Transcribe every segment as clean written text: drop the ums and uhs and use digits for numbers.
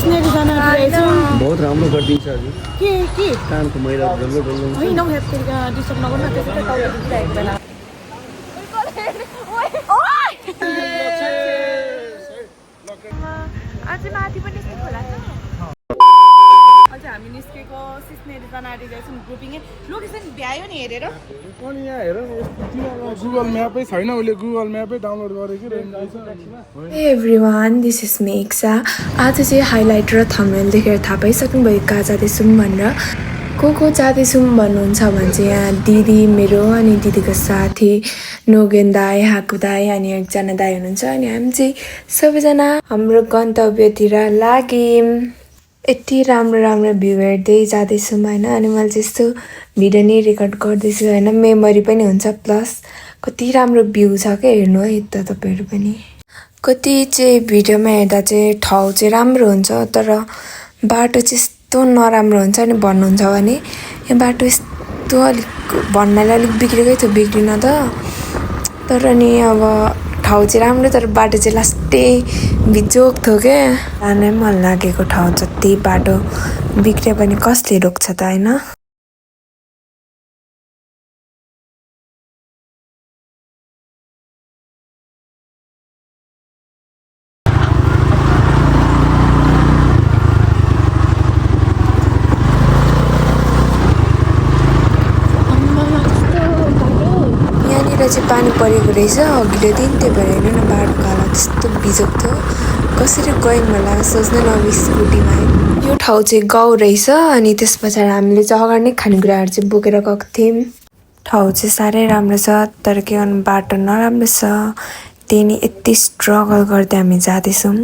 sisneri जान आइरहेछौँ। बहुत राम्रो गरिदिन्छ हजुर के कानको मैला डल्लो डल्लो हुन्छ होइन हेप्टेरिका डिस्टर्ब नगर्नु त्यसै त टाउको दुखिरहेको बेला अझै माथि पनि यस्तो खोला छ अझै हामी निस्केको सिस्नेरी जान आइरहेछौँ ग्रुपिङ लोकेसन भ्यायो नि हेरेर अनि यहाँ हेर गुगल म्यापै छैन उसले गुगल म्यापै डाउनलोड गरेको रहेछ। Hey everyone, this is Meeksa. आज चाहिँ हाइलाइट र थम्बनेल देखेर थाहा पाइसक्नुभयो कहाँ जाँदैछौँ भनेर को जाँदैछौँ भन्नुहुन्छ भने चाहिँ यहाँ दिदी मेरो अनि दिदीको साथी नोगेन दाई हाकु दाई अनि एकजना दाई हुनुहुन्छ अनि हामी चाहिँ सबैजना हाम्रो गन्तव्यतिर लाग्यौँ। यति राम्रो राम्रो भ्यू हेर्दै जाँदैछौँ होइन अनि मैले चाहिँ यस्तो भिडियो नै रेकर्ड गर्दैछु होइन मेमोरी पनि हुन्छ प्लस कति राम्रो भ्यू छ क्या हेर्नु है यता तपाईँहरू पनि कति चाहिँ भिडियोमा हेर्दा चाहिँ ठाउँ चाहिँ राम्रो हुन्छ तर बाटो चाहिँ यस्तो नराम्रो हुन्छ अनि भन्नुहुन्छ भने यो बाटो यस्तो अलिक भन्नलाई अलिक बिग्रेकै थियो बिग्रिन त तर नि अब ठाउँ चाहिँ राम्रो तर बाटो चाहिँ लास्टै बिजोक थियो क्या जानै मन लागेको ठाउँ जति बाटो बिग्रियो भने कसले रोक्छ त होइन। चाहिँ पानी परेको रहेछ अघिल्लो दिन त्यही भएर हेर्नु न बाटोको हालत त्यस्तो बिजोक थियो कसरी गयौँ होला सोच्नु न अब स्कुटीमा यो ठाउँ चाहिँ गाउँ रहेछ अनि त्यस पछाडि हामीले चाहिँ अगाडि नै खानेकुराहरू चाहिँ बोकेर गएको थियौँ। ठाउँ चाहिँ साह्रै राम्रो छ तर के गर्नु बाटो नराम्रो छ त्यही नि यति स्ट्रगल गर्दै हामी जाँदैछौँ।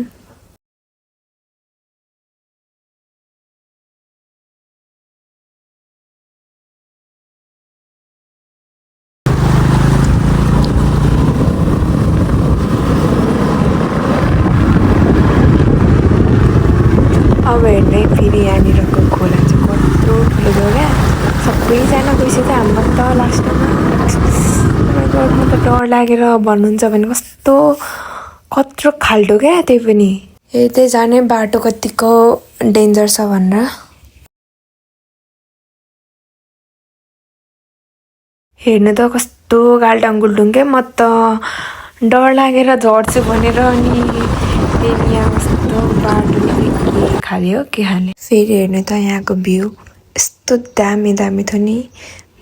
अब हेर्नै फेरि यहाँनिरको खोला चाहिँ कत्रो ठुलो क्या सबैजना गइसक्यो हाम्रो त लास्टमा म त डर लागेर भन्नुहुन्छ भने कस्तो कत्रो खाल्डो क्या त्यही पनि यतै जाने बाटो कतिको डेन्जर छ भनेर हेर्नु त कस्तो गाल्टाङ गुल्टुङ क्या म त डर लागेर झर्छु भनेर अनि त्यही यहाँ कस्तो बाटो के खाले हो के खाले फेरि हेर्नु त यहाँको भ्यू यस्तो दामी दामी थियो नि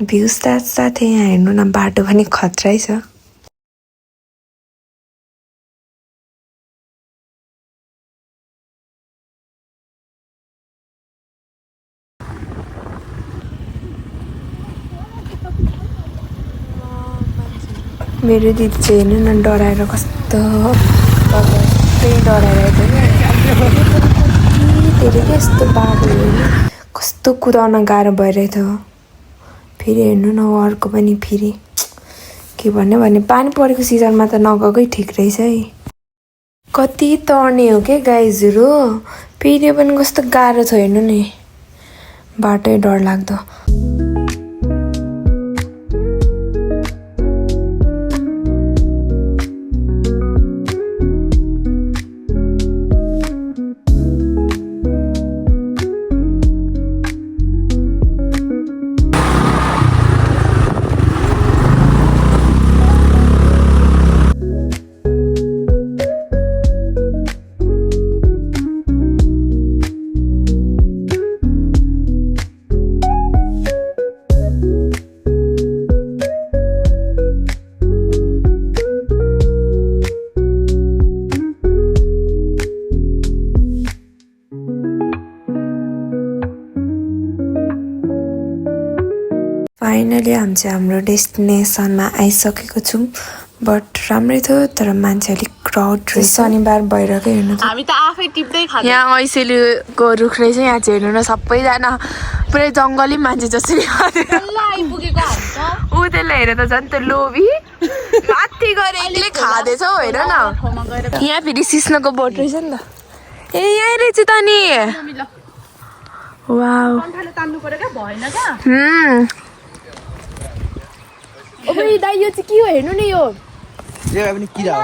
भ्यू साथसाथै यहाँ हेर्नु न बाटो पनि खत्रै छ। मेरो दिदी चाहिँ हेर्नु न डराएर कस्तो डराइरहेको थियो क्या यस्तो बाटो कस्तो कुदाउन गाह्रो भइरहेको थियो फेरि हेर्नु न अर्को पनि फेरि के भन्यो भने पानी परेको सिजनमा त नगएकै ठिक रहेछ है कति तर्ने हो क्या गाइजहरू फेरि पनि कस्तो गाह्रो छ हेर्नु नि बाटै डर लाग्दो। फाइनली हामी चाहिँ हाम्रो डेस्टिनेसनमा आइसकेको छौँ बट राम्रै थियो तर मान्छे अलिक क्राउड रहेछ शनिबार भइरहेको हेर्नु हामी त आफै टिप्दै खान्छ यहाँ ऐसेलीको रुख रहेछ यहाँ चाहिँ हेर्नु न सबैजना पुरै जङ्गली मान्छे जसरी आइपुगेको हामी त ऊ त्यसलाई हेरेर त झन् त लोभी माथि गएर एक्लै खाँदैछौ हेर न यहाँ फेरि सिस्नोको बोट रहेछ नि त ए यहीँ रहेछ त नि वाउ तान्नु पर्यो क्या भएन क्या ओइ दाइ यो चाहिँ के हो हेर्नु नि यो पनि किरा हो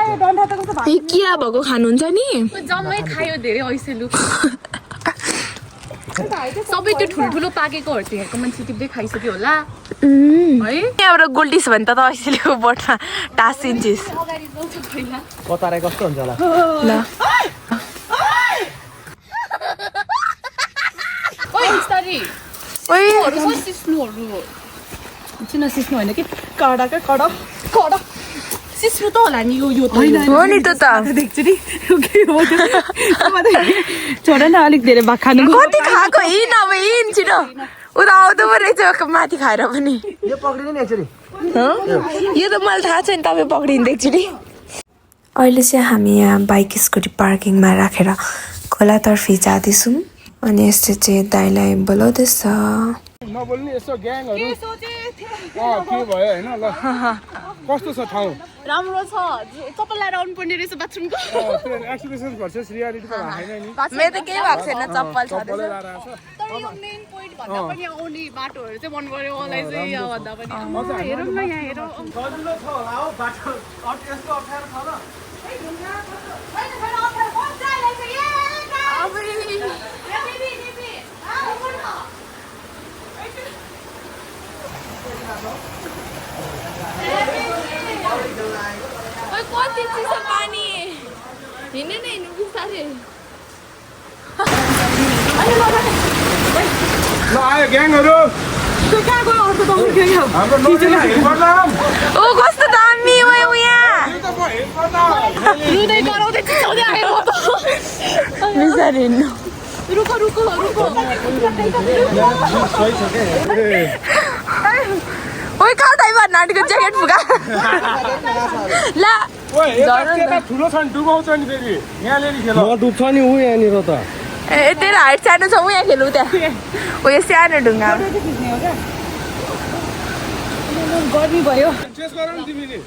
किरा भएको खानुहुन्छ नि जम्मै खायो धेरै ऐसेलु सबै त्यो ठुल्ठुलो पाकेकोहरू त्यहाँको मान्छे टिप्दै खाइसक्यो होला है यहाँबाट गोल्डिस भने त अहिलेको बोटमा टाँसिन्छिस् अगाडि जाउँछु पहिला कतारे कस्तो हुन्छ होला ल ओइ बिस्तारी ओइ सिस्नुहरू चिन सिस्नु होइन कि कडा कडा कडा सिस्नु त होला नि यो त हो नि त देख्छु नि छोड न अलिक धेरै भाग खानु कति खाएको हिँड अब हिँड छिटो उता आउँदो पो रहेछ माथि खाएर पनि यो पक्रिनु नि एकचोटि यो त मलाई थाहा छैन तपाईँ पक्रिनु एकचोटि अहिले चाहिँ हामी यहाँ बाइक स्कुटी पार्किङमा राखेर खोलातर्फी जाँदैछौँ अनि यस्तो चाहिँ दाइलाई बोलाउँदैछ नबोल्ने यसो ग्याङहरू के सोचे के भयो होइन ल कस्तो छ ठाउँ राम्रो छ चप्पल लाएर आउनु पर्ने रहेछ बाथरुमको त्यो एक्सप्रेसन भर्सेस रियालिटी त होइन नि मेरो त केही भएको छैन चप्पल चप्पलै लाएर आएको छ तर यो मेन पोइन्ट भन्दा पनि आउने बाटोहरू चाहिँ मन पर्यो मलाई चाहिँ यहाँ भन्दा पनि हेरौँ न यहाँ हेरौँ सजिलो छ होला हो बाटो यस्तो अप्ठ्यारो छ र कति चिसो पानी हिँड्नु नै हिँड्नु बिस्तारै ल आयो ग्याङहरू हाम्रो नजिक हेर्नुपर्छ ओ कस्तो दामी भयो यहाँ रुँदै कराउँदै चिसाउँदै आयो म त बिस्तारै हिँड्नु रुको रुको रुको ओइ कहाँ दाइ भन्न आँटेको ज्याकेट फुका ल ठुलो छ नि डुबाउँछ नि फेरि यहाँनिर खेल डुब्छ नि ऊ यहाँनिर त ए तेरो हाइट सानो छ उ यहाँ खेलौँ त्यहाँ उयो सानो ढुङ्गा गर्मी भयो चेस गर नि तिमीले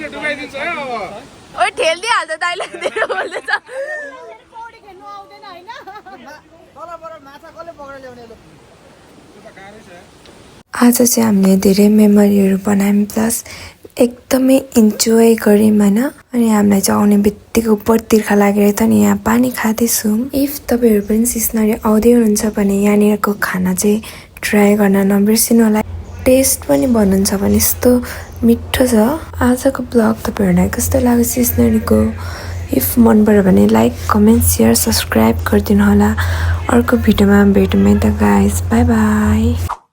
डुबाइदिन्छ है अब ओइ ठेल्दिहाल्छ दाइले धेरै बोल्दैछ आज चाहिँ हामीले धेरै मेमोरीहरू बनायौँ प्लस एकदमै इन्जोय गऱ्यौँ होइन अनि हामीलाई चाहिँ आउने बित्तिकै उपर तिर्खा लागेर त नि यहाँ पानी खाँदैछौँ इफ तपाईँहरू पनि सिस्नरी आउँदै हुनुहुन्छ भने यहाँनिरको खाना चाहिँ ट्राई गर्न नबिर्सिनु होला टेस्ट पनि भन्नुहुन्छ भने यस्तो मिठो छ आजको ब्लग तपाईँहरूलाई कस्तो लाग्यो सिस्नरीको इफ मन पऱ्यो भने लाइक कमेन्ट सेयर सब्सक्राइब गरिदिनु होला अर्को भिडियोमा भेटौँ है त गाइस बाई बाई